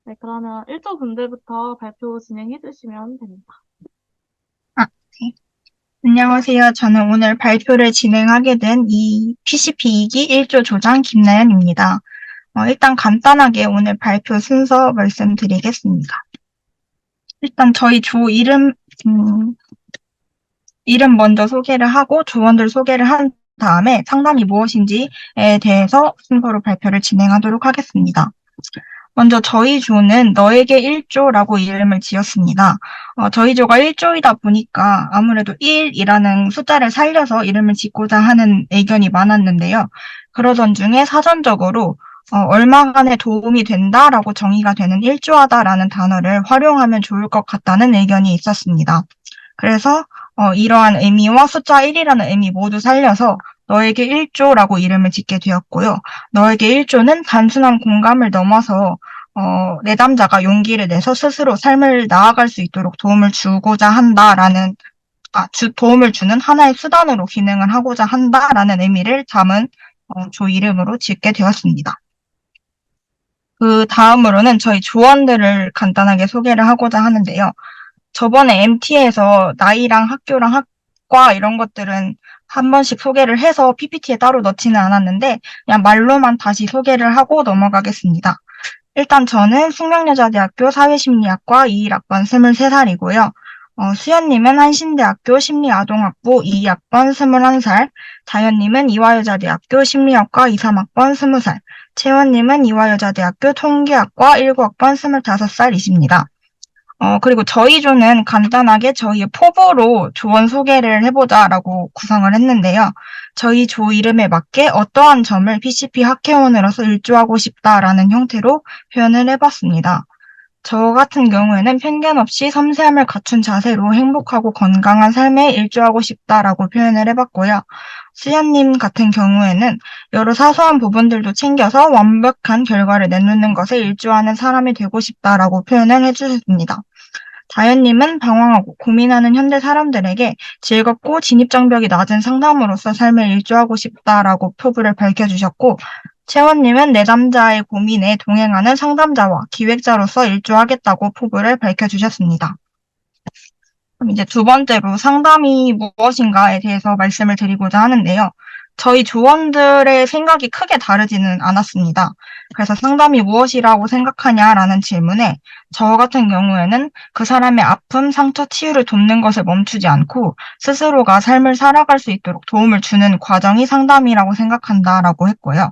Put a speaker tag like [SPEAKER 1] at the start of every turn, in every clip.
[SPEAKER 1] 네, 그러면 1조 분들부터 발표 진행해 주시면 됩니다.
[SPEAKER 2] 아, 네. 안녕하세요. 저는 오늘 발표를 진행하게 된 이 PCP 2기 1조 조장 김나연입니다. 일단 간단하게 오늘 발표 순서 말씀드리겠습니다. 일단 저희 조 음, 이름 먼저 소개를 하고 조원들 소개를 한 다음에 상담이 무엇인지에 대해서 순서로 발표를 진행하도록 하겠습니다. 먼저 저희 조는 너에게 1조라고 이름을 지었습니다. 저희 조가 1조이다 보니까 아무래도 1이라는 숫자를 살려서 이름을 짓고자 하는 의견이 많았는데요. 그러던 중에 사전적으로 얼마간의 도움이 된다라고 정의가 되는 일조하다라는 단어를 활용하면 좋을 것 같다는 의견이 있었습니다. 그래서 이러한 의미와 숫자 1이라는 의미 모두 살려서 너에게 1조라고 이름을 짓게 되었고요. 너에게 1조는 단순한 공감을 넘어서 내담자가 용기를 내서 스스로 삶을 나아갈 수 있도록 도움을 주고자 한다라는, 도움을 주는 하나의 수단으로 기능을 하고자 한다라는 의미를 담은 조 이름으로 짓게 되었습니다. 그 다음으로는 저희 조원들을 간단하게 소개를 하고자 하는데요. 저번에 MT에서 나이랑 학교랑 학과 이런 것들은 한 번씩 소개를 해서 PPT에 따로 넣지는 않았는데 그냥 말로만 다시 소개를 하고 넘어가겠습니다. 일단 저는 숙명여자대학교 사회심리학과 21학번 23살이고요. 수연님은 한신대학교 심리아동학부 22학번 21살, 다현님은 이화여자대학교 심리학과 23학번 20살, 채원님은 이화여자대학교 통계학과 19학번 25살이십니다. 그리고 저희 조는 간단하게 저희의 포부로 조원 소개를 해보자라고 구성을 했는데요. 저희 조 이름에 맞게 어떠한 점을 PCP 학회원으로서 일조하고 싶다라는 형태로 표현을 해봤습니다. 저 같은 경우에는 편견 없이 섬세함을 갖춘 자세로 행복하고 건강한 삶에 일조하고 싶다라고 표현을 해봤고요. 수연님 같은 경우에는 여러 사소한 부분들도 챙겨서 완벽한 결과를 내놓는 것에 일조하는 사람이 되고 싶다라고 표현을 해주셨습니다. 다현님은 방황하고 고민하는 현대 사람들에게 즐겁고 진입장벽이 낮은 상담으로서 삶을 일조하고 싶다라고 포부를 밝혀주셨고, 채원님은 내담자의 고민에 동행하는 상담자와 기획자로서 일조하겠다고 포부를 밝혀주셨습니다. 그럼 이제 두 번째로 상담이 무엇인가에 대해서 말씀을 드리고자 하는데요. 저희 조원들의 생각이 크게 다르지는 않았습니다. 그래서 상담이 무엇이라고 생각하냐라는 질문에 저 같은 경우에는 그 사람의 아픔, 상처 치유를 돕는 것을 멈추지 않고 스스로가 삶을 살아갈 수 있도록 도움을 주는 과정이 상담이라고 생각한다라고 했고요.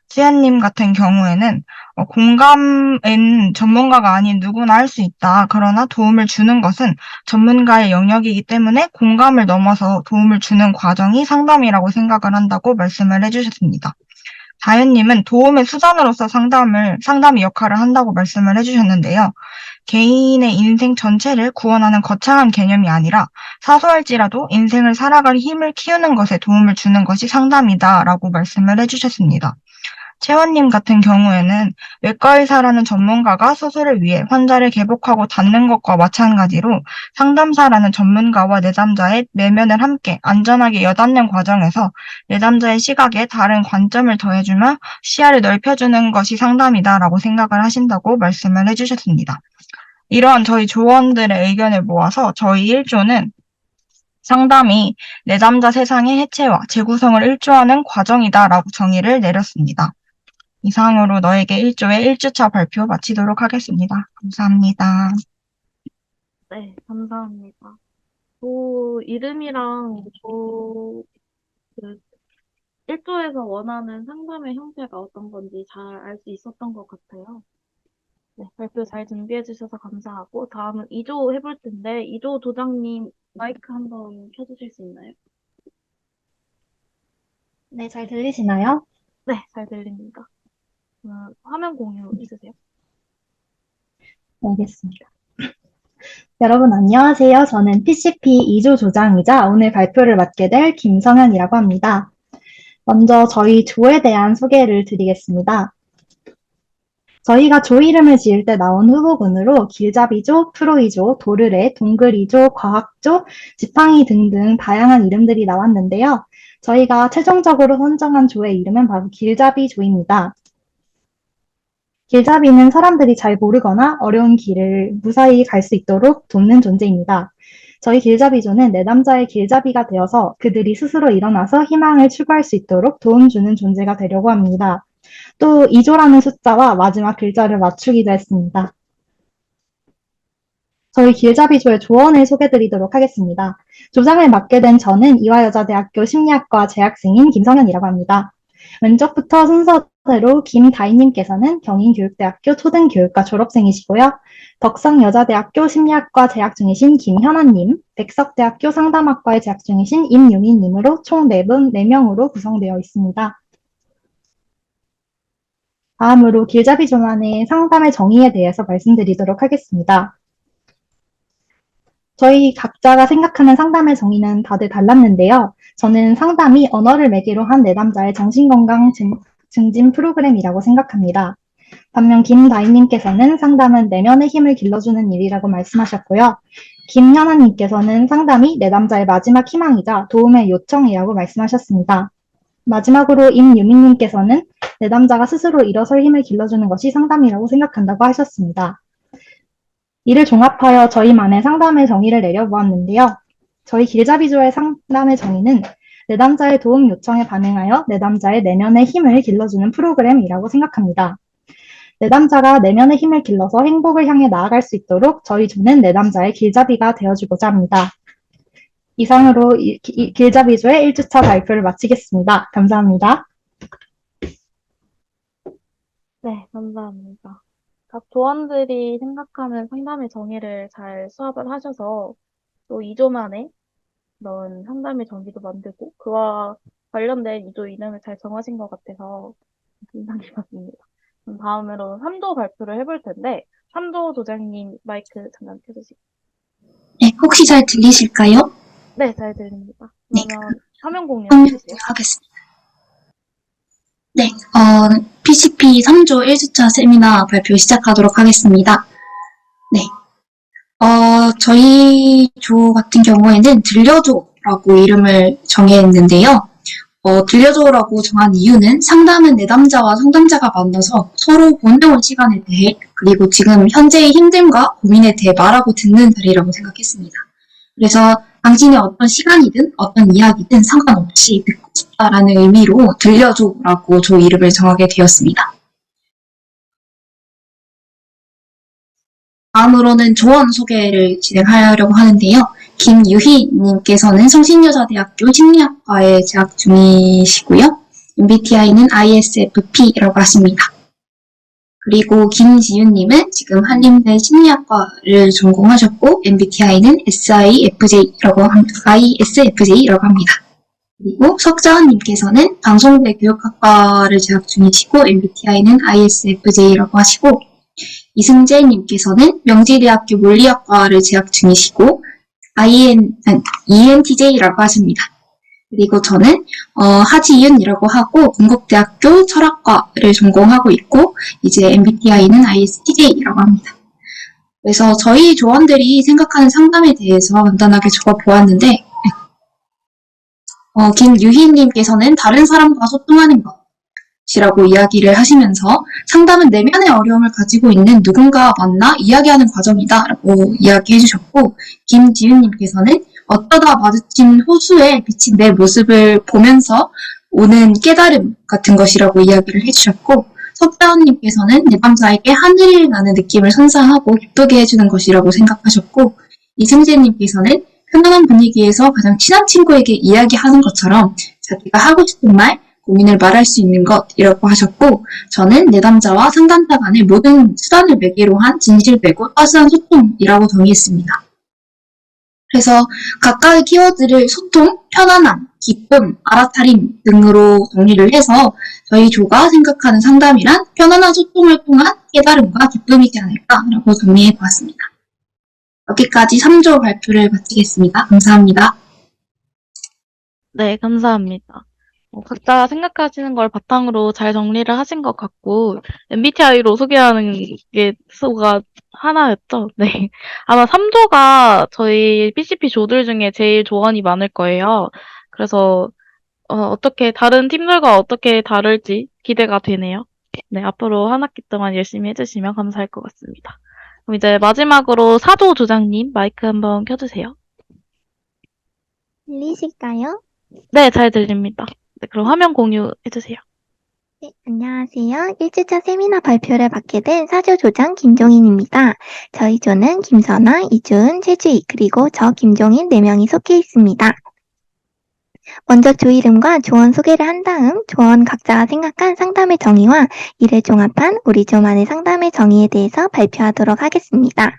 [SPEAKER 2] 수연님 같은 경우에는 공감은 전문가가 아닌 누구나 할 수 있다. 그러나 도움을 주는 것은 전문가의 영역이기 때문에 공감을 넘어서 도움을 주는 과정이 상담이라고 생각을 한다고 말씀을 해주셨습니다. 다현님은 도움의 수단으로서 상담이 역할을 한다고 말씀을 해주셨는데요. 개인의 인생 전체를 구원하는 거창한 개념이 아니라 사소할지라도 인생을 살아갈 힘을 키우는 것에 도움을 주는 것이 상담이다라고 말씀을 해주셨습니다. 채원님 같은 경우에는 외과 의사라는 전문가가 수술을 위해 환자를 개복하고 닫는 것과 마찬가지로 상담사라는 전문가와 내담자의 내면을 함께 안전하게 여닫는 과정에서 내담자의 시각에 다른 관점을 더해주며 시야를 넓혀주는 것이 상담이다라고 생각을 하신다고 말씀을 해주셨습니다. 이러한 저희 조원들의 의견을 모아서 저희 1조는 상담이 내담자 세상의 해체와 재구성을 일조하는 과정이다라고 정의를 내렸습니다. 이상으로 너에게 1조의 1주차 발표 마치도록 하겠습니다. 감사합니다.
[SPEAKER 1] 네, 감사합니다. 이름이랑 그 1조에서 원하는 상담의 형태가 어떤 건지 잘 알 수 있었던 것 같아요. 네, 발표 잘 준비해 주셔서 감사하고, 다음은 2조 해볼 텐데, 2조 도장님 마이크 한번 켜주실 수 있나요?
[SPEAKER 3] 네, 잘 들리시나요?
[SPEAKER 1] 네, 잘 들립니다. 화면 공유 있으세요?
[SPEAKER 3] 네, 알겠습니다. 여러분 안녕하세요. 저는 PCP 2조 조장이자 오늘 발표를 맡게 될 김성현이라고 합니다. 먼저 저희 조에 대한 소개를 드리겠습니다. 저희가 조 이름을 지을 때 나온 후보군으로 길잡이조, 프로이조, 도르래, 동글이조, 과학조, 지팡이 등등 다양한 이름들이 나왔는데요. 저희가 최종적으로 선정한 조의 이름은 바로 길잡이조입니다. 길잡이는 사람들이 잘 모르거나 어려운 길을 무사히 갈 수 있도록 돕는 존재입니다. 저희 길잡이조는 내담자의 길잡이가 되어서 그들이 스스로 일어나서 희망을 추구할 수 있도록 도움 주는 존재가 되려고 합니다. 또 2조라는 숫자와 마지막 글자를 맞추기도 했습니다. 저희 길잡이조의 조언을 소개드리도록 하겠습니다. 조장을 맡게 된 저는 이화여자대학교 심리학과 재학생인 김성현이라고 합니다. 왼쪽부터 순서대로 김다희님께서는 경인교육대학교 초등교육과 졸업생이시고요. 덕성여자대학교 심리학과 재학 중이신 김현아님, 백석대학교 상담학과에 재학 중이신 임유미님으로 총 4분, 4명으로 구성되어 있습니다. 다음으로 길잡이 조만의 상담의 정의에 대해서 말씀드리도록 하겠습니다. 저희 각자가 생각하는 상담의 정의는 다들 달랐는데요. 저는 상담이 언어를 매개로 한 내담자의 정신건강 증진 프로그램이라고 생각합니다. 반면 김다희님께서는 상담은 내면의 힘을 길러주는 일이라고 말씀하셨고요. 김현아님께서는 상담이 내담자의 마지막 희망이자 도움의 요청이라고 말씀하셨습니다. 마지막으로 임유민님께서는 내담자가 스스로 일어설 힘을 길러주는 것이 상담이라고 생각한다고 하셨습니다. 이를 종합하여 저희만의 상담의 정의를 내려보았는데요. 저희 길잡이조의 상담의 정의는 내담자의 도움 요청에 반응하여 내담자의 내면의 힘을 길러주는 프로그램이라고 생각합니다. 내담자가 내면의 힘을 길러서 행복을 향해 나아갈 수 있도록 저희 조는 내담자의 길잡이가 되어주고자 합니다. 이상으로 길잡이조의 1주차 발표를 마치겠습니다. 감사합니다.
[SPEAKER 1] 네, 감사합니다. 각 조원들이 생각하는 상담의 정의를 잘 수합을 하셔서 또 2조 만에 넣은 상담의 정의도 만들고 그와 관련된 2조 이름을 잘 정하신 것 같아서 인상 깊었습니다. 그럼 다음으로 3조 발표를 해볼 텐데 3조 조장님 마이크 잠깐 켜주시고.
[SPEAKER 4] 네, 혹시 잘 들리실까요?
[SPEAKER 1] 네, 잘 들립니다.
[SPEAKER 4] 네,
[SPEAKER 1] 그러면 화면 공유
[SPEAKER 4] 공유
[SPEAKER 1] 해주세요.
[SPEAKER 4] 하겠습니다. 네, PCP 3조 1주차 세미나 발표 시작하도록 하겠습니다. 네, 저희 조 같은 경우에는 들려줘라고 이름을 정했는데요. 들려줘라고 정한 이유는 상담은 내담자와 상담자가 만나서 서로 보내온 시간에 대해 그리고 지금 현재의 힘듦과 고민에 대해 말하고 듣는 자리라고 생각했습니다. 그래서 당신의 어떤 시간이든 어떤 이야기든 상관없이 듣고 싶다라는 의미로 들려줘라고 조 이름을 정하게 되었습니다. 다음으로는 조원 소개를 진행하려고 하는데요. 김유희님께서는 성신여자대학교 심리학과에 재학 중이시고요. MBTI는 ISFP라고 하십니다. 그리고 김지윤님은 지금 한림대 심리학과를 전공하셨고 MBTI는 ISFJ라고 합니다. 그리고 석자원님께서는 방송대 교육학과를 재학 중이시고 MBTI는 ISFJ라고 하시고 이승재님께서는 명지대학교 물리학과를 재학 중이시고 ENTJ라고 하십니다. 그리고 저는 하지윤이라고 하고 건국대학교 철학과를 전공하고 있고 이제 MBTI는 ISTJ라고 합니다. 그래서 저희 조원들이 생각하는 상담에 대해서 간단하게 적어보았는데 김유희님께서는 다른 사람과 소통하는 것이라고 이야기를 하시면서 상담은 내면의 어려움을 가지고 있는 누군가와 만나 이야기하는 과정이다라고 이야기해 주셨고 김지윤님께서는 어쩌다 마주친 호수에 비친 내 모습을 보면서 오는 깨달음 같은 것이라고 이야기를 해주셨고 석다운님께서는 내담자에게 하늘을 나는 느낌을 선사하고 기쁘게 해주는 것이라고 생각하셨고 이승재님께서는 편안한 분위기에서 가장 친한 친구에게 이야기하는 것처럼 자기가 하고 싶은 말, 고민을 말할 수 있는 것이라고 하셨고 저는 내담자와 상담자 간의 모든 수단을 매개로 한 진실되고 따스한 소통이라고 정의했습니다. 그래서 각각의 키워드를 소통, 편안함, 기쁨, 알아차림 등으로 정리를 해서 저희 조가 생각하는 상담이란 편안한 소통을 통한 깨달음과 기쁨이지 않을까라고 정리해 보았습니다. 여기까지 3조 발표를 마치겠습니다. 감사합니다.
[SPEAKER 1] 네, 감사합니다. 각자 생각하시는 걸 바탕으로 잘 정리를 하신 것 같고, MBTI로 소개하는 게 수가 하나였죠? 네. 아마 3조가 저희 PCP 조들 중에 제일 조언이 많을 거예요. 그래서, 어떻게, 다른 팀들과 어떻게 다를지 기대가 되네요. 네, 앞으로 한 학기 동안 열심히 해주시면 감사할 것 같습니다. 그럼 이제 마지막으로 사조 조장님 마이크 한번 켜주세요.
[SPEAKER 5] 들리실까요?
[SPEAKER 1] 네, 잘 들립니다. 네, 그럼 화면 공유해주세요.
[SPEAKER 5] 네, 안녕하세요. 1주차 세미나 발표를 맡게 된 사조조장 김종인입니다. 저희 조는 김선아, 이준, 최주희, 그리고 저 김종인 4명이 속해 있습니다. 먼저 조 이름과 조원 소개를 한 다음 조원 각자가 생각한 상담의 정의와 이를 종합한 우리 조만의 상담의 정의에 대해서 발표하도록 하겠습니다.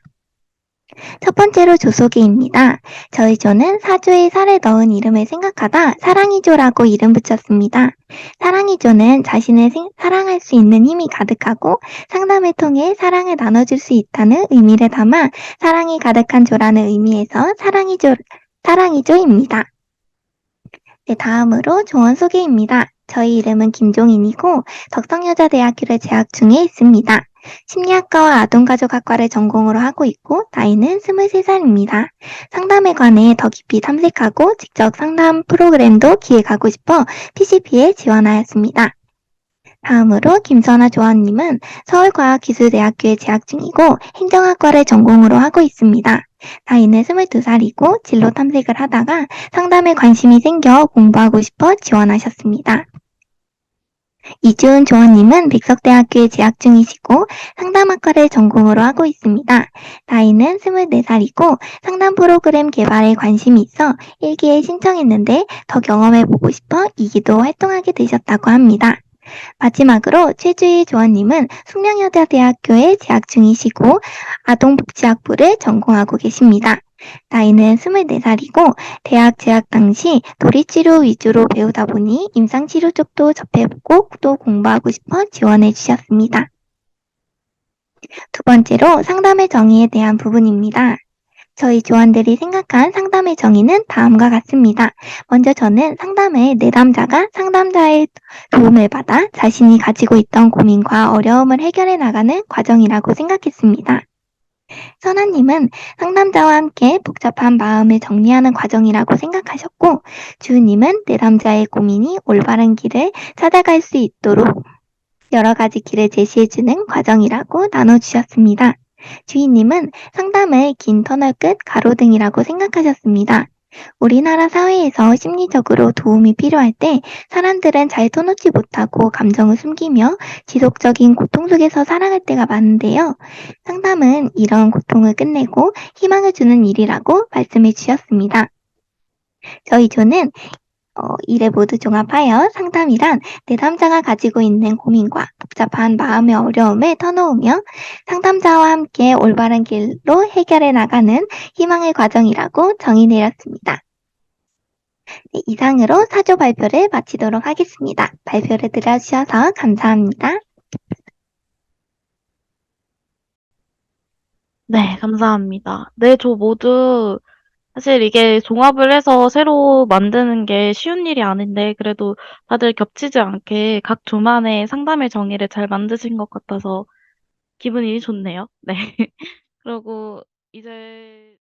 [SPEAKER 5] 첫 번째로 조 소개입니다. 저희 조는 사조의 살에 넣은 이름을 생각하다 사랑이조라고 이름 붙였습니다. 사랑이조는 자신을 사랑할 수 있는 힘이 가득하고 상담을 통해 사랑을 나눠줄 수 있다는 의미를 담아 사랑이 가득한 조라는 의미에서 사랑이조입니다. 네, 다음으로 조원 소개입니다. 저희 이름은 김종인이고 덕성여자대학교를 재학 중에 있습니다. 심리학과와 아동가족학과를 전공으로 하고 있고 나이는 23살입니다. 상담에 관해 더 깊이 탐색하고 직접 상담 프로그램도 기획하고 싶어 PCP에 지원하였습니다. 다음으로 김선아 조원님은 서울과학기술대학교에 재학 중이고 행정학과를 전공으로 하고 있습니다. 나이는 22살이고 진로 탐색을 하다가 상담에 관심이 생겨 공부하고 싶어 지원하셨습니다. 이주은 조원님은 백석대학교에 재학 중이시고 상담학과를 전공으로 하고 있습니다. 나이는 24살이고 상담 프로그램 개발에 관심이 있어 1기에 신청했는데 더 경험해보고 싶어 2기도 활동하게 되셨다고 합니다. 마지막으로 최주희 조원님은 숙명여자대학교에 재학 중이시고 아동복지학부를 전공하고 계십니다. 나이는 24살이고 대학 재학 당시 도리치료 위주로 배우다 보니 임상치료 쪽도 접해보고 또 공부하고 싶어 지원해 주셨습니다. 두 번째로 상담의 정의에 대한 부분입니다. 저희 조원들이 생각한 상담의 정의는 다음과 같습니다. 먼저 저는 상담을 내담자가 상담자의 도움을 받아 자신이 가지고 있던 고민과 어려움을 해결해 나가는 과정이라고 생각했습니다. 선아님은 상담자와 함께 복잡한 마음을 정리하는 과정이라고 생각하셨고, 주우님은 내담자의 고민이 올바른 길을 찾아갈 수 있도록 여러 가지 길을 제시해주는 과정이라고 나눠주셨습니다. 주인님은 상담을 긴 터널 끝 가로등이라고 생각하셨습니다. 우리나라 사회에서 심리적으로 도움이 필요할 때 사람들은 잘 터놓지 못하고 감정을 숨기며 지속적인 고통 속에서 살아갈 때가 많은데요. 상담은 이런 고통을 끝내고 희망을 주는 일이라고 말씀해 주셨습니다. 저희 조는 이를 모두 종합하여 상담이란 내담자가 가지고 있는 고민과 복잡한 마음의 어려움을 터놓으며 상담자와 함께 올바른 길로 해결해 나가는 희망의 과정이라고 정의 내렸습니다. 네, 이상으로 사조 발표를 마치도록 하겠습니다. 발표를 들어주셔서 감사합니다.
[SPEAKER 1] 네, 감사합니다. 네, 조 모두 사실 이게 종합을 해서 새로 만드는 게 쉬운 일이 아닌데 그래도 다들 겹치지 않게 각 조만의 상담의 정의를 잘 만드신 것 같아서 기분이 좋네요. 네. 그리고 이제